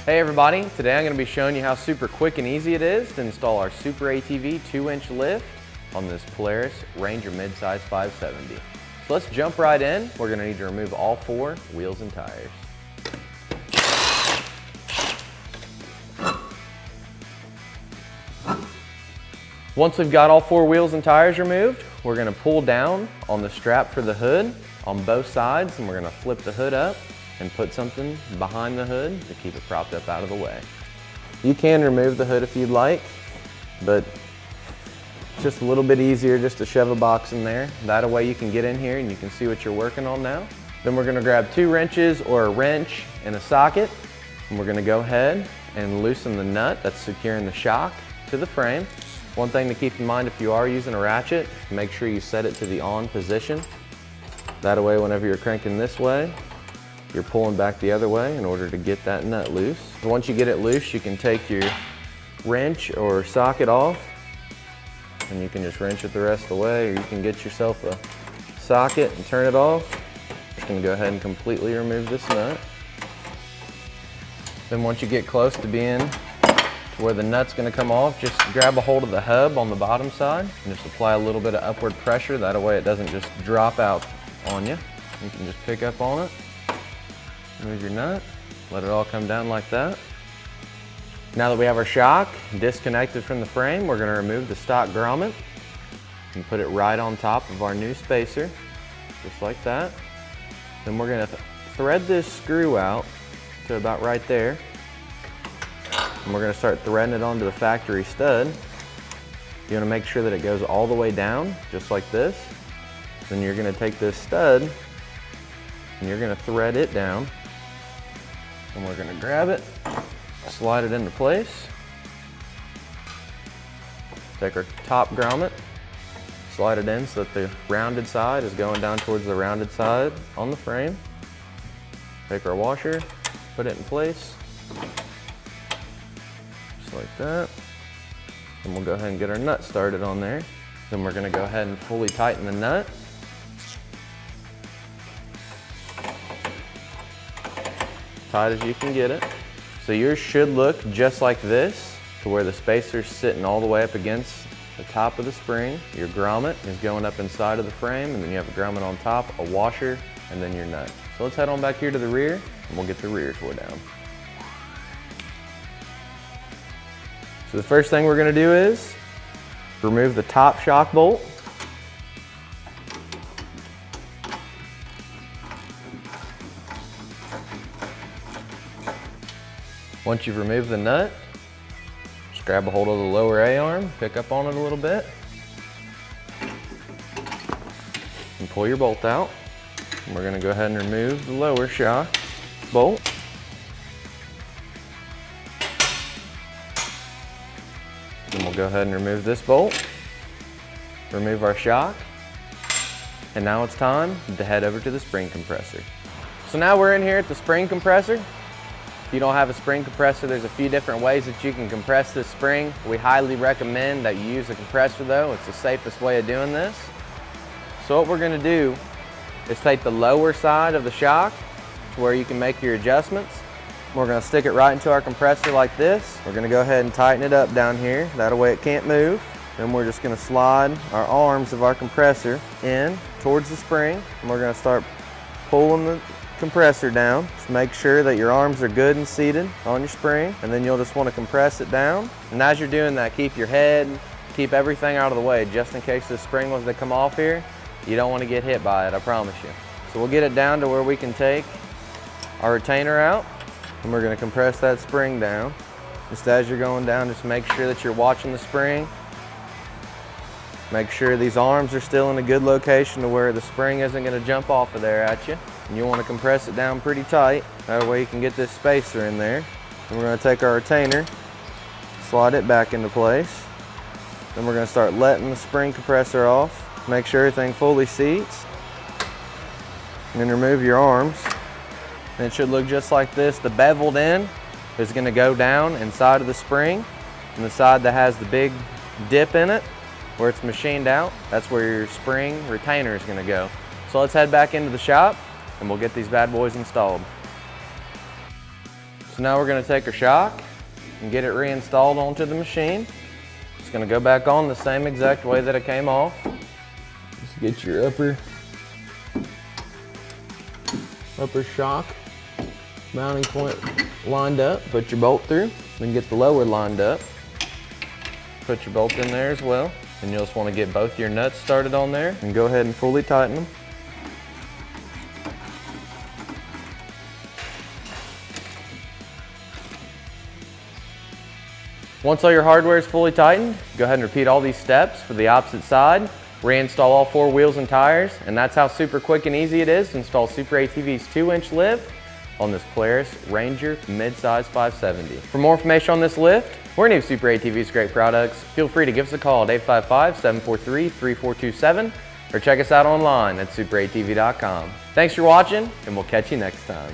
Hey everybody, today I'm going to be showing you how super quick and easy it is to install our SuperATV 2-inch lift on this Polaris Ranger midsize 570. So let's jump right in. We're going to need to remove all 4 wheels and tires. Once we've got all 4 wheels and tires removed, we're going to pull down on the strap for the hood on both sides, and we're going to flip the hood up and put something behind the hood to keep it propped up out of the way. You can remove the hood if you'd like, but it's just a little bit easier just to shove a box in there. That way you can get in here and you can see what you're working on now. Then we're gonna grab 2 wrenches or a wrench and a socket, and we're gonna go ahead and loosen the nut that's securing the shock to the frame. One thing to keep in mind if you are using a ratchet, make sure you set it to the on position. That way whenever you're cranking this way, you're pulling back the other way in order to get that nut loose. Once you get it loose, you can take your wrench or socket off and you can just wrench it the rest of the way, or you can get yourself a socket and turn it off. Just gonna go ahead and completely remove this nut. Then once you get close to being to where the nut's gonna come off, just grab a hold of the hub on the bottom side and just apply a little bit of upward pressure. That way it doesn't just drop out on you. You can just pick up on it. Remove your nut, let it all come down like that. Now that we have our shock disconnected from the frame, we're going to remove the stock grommet and put it right on top of our new spacer, just like that. Then we're going to thread this screw out to about right there. And we're going to start threading it onto the factory stud. You want to make sure that it goes all the way down, just like this. Then you're going to take this stud and you're going to thread it down. And we're going to grab it, slide it into place. Take our top grommet, slide it in so that the rounded side is going down towards the rounded side on the frame. Take our washer, put it in place, just like that. And we'll go ahead and get our nut started on there. Then we're going to go ahead and fully tighten the nut. Tight as you can get it. So yours should look just like this, to where the spacer's sitting all the way up against the top of the spring. Your grommet is going up inside of the frame, and then you have a grommet on top, a washer, and then your nut. So let's head on back here to the rear, and we'll get the rear tore down. So the first thing we're going to do is remove the top shock bolt. Once you've removed the nut, just grab a hold of the lower A-arm, pick up on it a little bit, and pull your bolt out. And we're going to go ahead and remove the lower shock bolt. Then we'll go ahead and remove this bolt, remove our shock, and now it's time to head over to the spring compressor. So now we're in here at the spring compressor. If you don't have a spring compressor, there's a few different ways that you can compress this spring. We highly recommend that you use a compressor though. It's the safest way of doing this. So what we're going to do is take the lower side of the shock to where you can make your adjustments. We're going to stick it right into our compressor like this. We're going to go ahead and tighten it up down here. That way it can't move. Then we're just going to slide our arms of our compressor in towards the spring. And we're going to start pulling the compressor down. Just make sure that your arms are good and seated on your spring, and then you'll just want to compress it down. And as you're doing that, keep your head, keep everything out of the way, just in case the spring was to come off here. You don't want to get hit by it, I promise you. So we'll get it down to where we can take our retainer out, and we're going to compress that spring down. Just as you're going down, just make sure that you're watching the spring. Make sure these arms are still in a good location to where the spring isn't going to jump off of there at you. And you want to compress it down pretty tight. That way you can get this spacer in there. And we're going to take our retainer, slide it back into place. Then we're going to start letting the spring compressor off. Make sure everything fully seats. And then remove your arms. And it should look just like this. The beveled end is going to go down inside of the spring. And the side that has the big dip in it, where it's machined out, that's where your spring retainer is going to go. So let's head back into the shop and we'll get these bad boys installed. So now we're gonna take our shock and get it reinstalled onto the machine. It's gonna go back on the same exact way that it came off. Just get your upper shock mounting point lined up, put your bolt through, then get the lower lined up. Put your bolt in there as well. And you'll just want to get both your nuts started on there and go ahead and fully tighten them. Once all your hardware is fully tightened, go ahead and repeat all these steps for the opposite side. Reinstall all 4 wheels and tires, and that's how super quick and easy it is to install SuperATV's 2-inch lift on this Polaris Ranger mid-size 570. For more information on this lift or any of SuperATV's great products, feel free to give us a call at 855-743-3427 or check us out online at superatv.com. Thanks for watching, and we'll catch you next time.